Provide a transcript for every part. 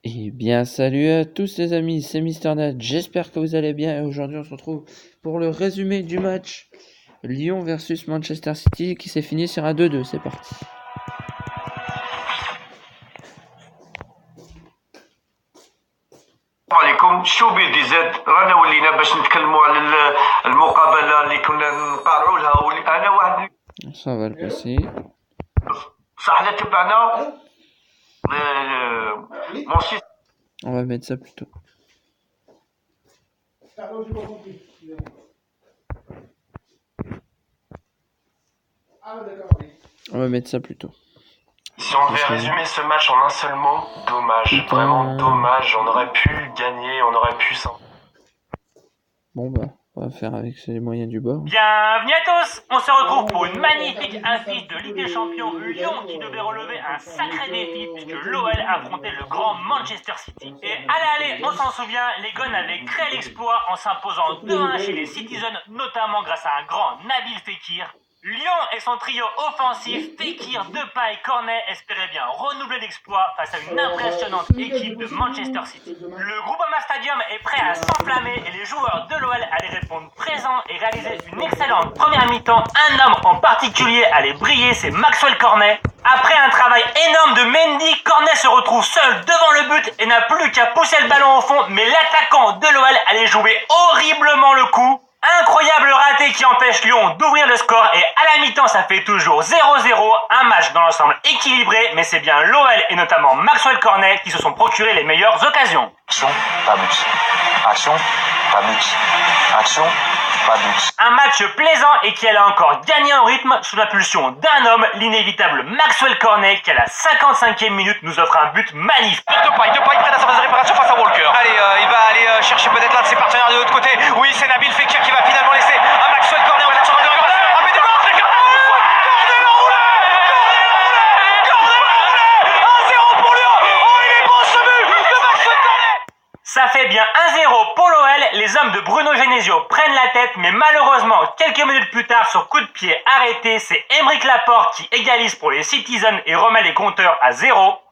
Eh bien, salut à tous les amis, c'est Mister Nat, j'espère que vous allez bien et aujourd'hui on se retrouve pour le résumé du match Lyon versus Manchester City qui s'est fini sur un 2-2, c'est parti. عليكم شوبير دي زاد رانا ولينا باش نتكلموا على المقابله اللي كنا نقارعوا لها انا واحد Ça va le passer. صح لا تبعنا مون On va mettre ça plus tôt. On va mettre ça plus tôt. Si on devait résumer ce match en un seul mot, dommage. Putain. Vraiment dommage. On aurait pu gagner, on aurait pu s'en... Bon bah, on va faire avec les moyens du bord. Bienvenue à tous. On se retrouve pour une magnifique affiche de Ligue des Champions. Lyon qui devait relever un sacré défi puisque l'OL affrontait le grand Manchester City. Et allez, on s'en souvient, les Gones avaient créé l'exploit en s'imposant 2-1 chez les Citizens, notamment grâce à un grand Nabil Fekir. Lyon et son trio offensif, Fekir, Depay, Cornet, espéraient bien renouveler l'exploit face à une impressionnante équipe de Manchester City. Le Groupama Stadium est prêt à s'enflammer et les joueurs de l'OL allaient répondre présents et réaliser une excellente première mi-temps. Un homme en particulier allait briller, c'est Maxwell Cornet. Après un travail énorme de Mendy, Cornet se retrouve seul devant le but et n'a plus qu'à pousser le ballon au fond, mais l'attaquant de l'OL allait jouer horriblement le coup. Incroyable raté qui empêche Lyon d'ouvrir le score et à la mi-temps ça fait toujours 0-0, un match dans l'ensemble équilibré, mais c'est bien l'OL et notamment Maxwell Cornet qui se sont procuré les meilleures occasions. Action, pas but. Action, pas but. Action, pas but. Un match plaisant et qui allait encore gagner en rythme sous l'impulsion d'un homme, l'inévitable Maxwell Cornet qui à la 55e minute nous offre un but magnifique. Depay prête à sa phase de réparation face à Walker. Allez, il va aller chercher peut-être l'un de ses partenaires de l'autre côté. Oui, c'est Nabil Fekir qui va finalement laisser un Maxwell Cornet en train de corner. Ah mais d'accord, c'est Cornet l'enroulé 1-0 pour Lyon. Oh, il est beau ce but de Maxwell Cornet. Ça fait bien 1-0 pour l'OL, les hommes de Bruno Genesio prennent la tête, mais malheureusement, quelques minutes plus tard, sur coup de pied arrêté, c'est Aymeric Laporte qui égalise pour les Citizens et remet les compteurs à 0.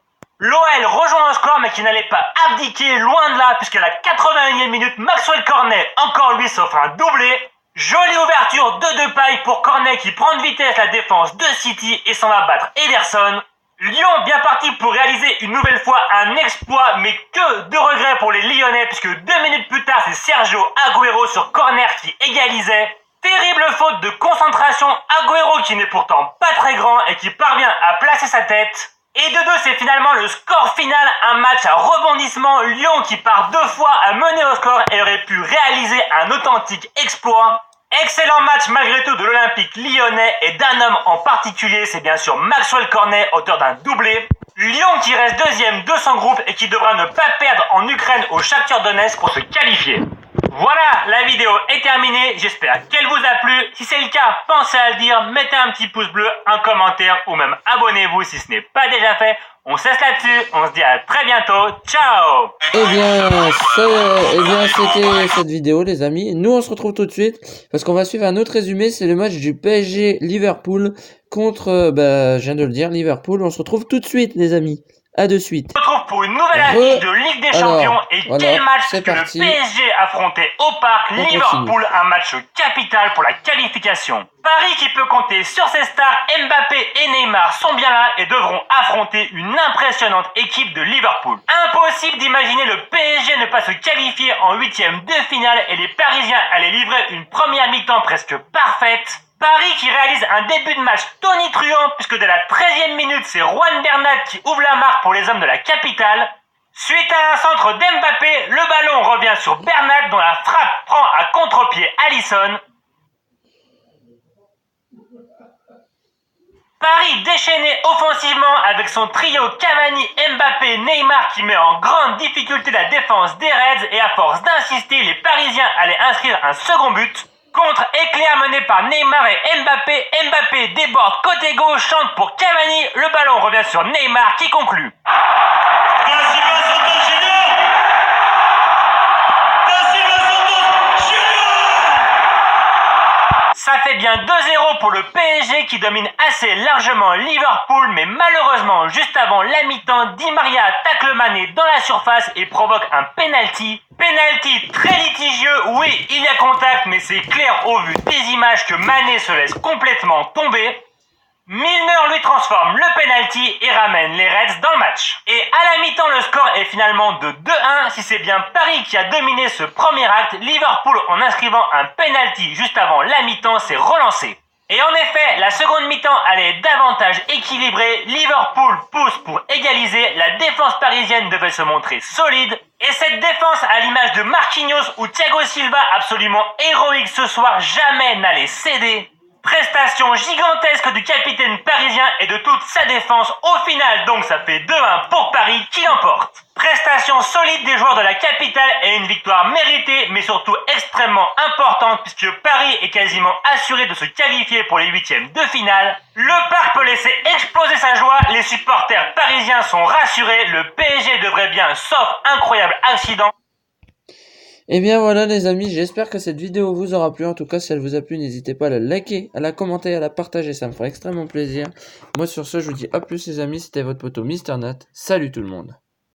L'OL rejoint le score, mais qui n'allait pas abdiquer, loin de là, puisqu'à la 81e minute, Maxwell Cornet, encore lui, s'offre un doublé. Jolie ouverture de Depay pour Cornet qui prend de vitesse la défense de City et s'en va battre Ederson. Lyon bien parti pour réaliser une nouvelle fois un exploit, mais que de regrets pour les Lyonnais, puisque 2 minutes plus tard, c'est Sergio Agüero sur corner qui égalisait. Terrible faute de concentration, Agüero qui n'est pourtant pas très grand et qui parvient à placer sa tête. Et de 2, c'est finalement le score final, un match à rebondissement, Lyon qui part 2 fois à mener au score et aurait pu réaliser un authentique exploit. Excellent match malgré tout de l'Olympique lyonnais et d'un homme en particulier, c'est bien sûr Maxwell Cornet, auteur d'un doublé. Lyon qui reste deuxième de son groupe et qui devra ne pas perdre en Ukraine au Shakhtar Donetsk pour se qualifier. Voilà, la vidéo est terminée, j'espère qu'elle vous a plu. Si c'est le cas, pensez à le dire, mettez un petit pouce bleu, un commentaire ou même abonnez-vous si ce n'est pas déjà fait. On se laisse là-dessus, on se dit à très bientôt, ciao. Eh bien, c'était cette vidéo les amis. Nous on se retrouve tout de suite parce qu'on va suivre un autre résumé, c'est le match du PSG Liverpool contre, je viens de le dire, Liverpool. On se retrouve tout de suite les amis. À de suite. On se retrouve pour une nouvelle affiche de Ligue des Champions et voilà, quel match c'est que parti. le PSG affrontait au parc Liverpool, un match capital pour la qualification. Paris qui peut compter sur ses stars, Mbappé et Neymar sont bien là et devront affronter une impressionnante équipe de Liverpool. Impossible d'imaginer le PSG ne pas se qualifier en 8e de finale et les Parisiens allaient livrer une première mi-temps presque parfaite. Paris qui réalise un début de match tonitruant puisque dès la 13e minute, c'est Juan Bernat qui ouvre la marque pour les hommes de la capitale. Suite à un centre d'Mbappé, le ballon revient sur Bernat dont la frappe prend à contre-pied Alisson. Paris déchaîné offensivement avec son trio Cavani, Mbappé, Neymar qui met en grande difficulté la défense des Reds et à force d'insister, les Parisiens allaient inscrire un second but. Contre éclair mené par Neymar et Mbappé, Mbappé déborde côté gauche, chante pour Cavani, le ballon revient sur Neymar qui conclut. Ça fait bien 2-0 pour le PSG qui domine assez largement Liverpool, mais malheureusement, juste avant la mi-temps, Di Maria tacle Mané dans la surface et provoque un penalty. Penalty très litigieux, oui, il y a contact, mais c'est clair au vu des images que Mané se laisse complètement tomber. Milner lui transforme le penalty et ramène les Reds dans le match. Et à la mi-temps, le score est finalement de 2-1. Si c'est bien Paris qui a dominé ce premier acte, Liverpool, en inscrivant un penalty juste avant la mi-temps, s'est relancé. Et en effet, la seconde mi-temps allait davantage équilibrée. Liverpool pousse pour égaliser. La défense parisienne devait se montrer solide. Et cette défense, à l'image de Marquinhos ou Thiago Silva, absolument héroïque ce soir, jamais n'allait céder. Prestation gigantesque du capitaine parisien et de toute sa défense. Au final, donc, ça fait 2-1 pour Paris qui l'emporte. Prestation solide des joueurs de la capitale et une victoire méritée, mais surtout extrêmement importante puisque Paris est quasiment assuré de se qualifier pour les huitièmes de finale. Le parc peut laisser exploser sa joie, les supporters parisiens sont rassurés, le PSG devrait bien, sauf incroyable accident. Et bien voilà les amis, j'espère que cette vidéo vous aura plu. En tout cas, si elle vous a plu, n'hésitez pas à la liker, à la commenter, à la partager, ça me fera extrêmement plaisir. Moi sur ce, je vous dis à plus les amis, c'était votre poteau Mr Nat. Salut tout le monde.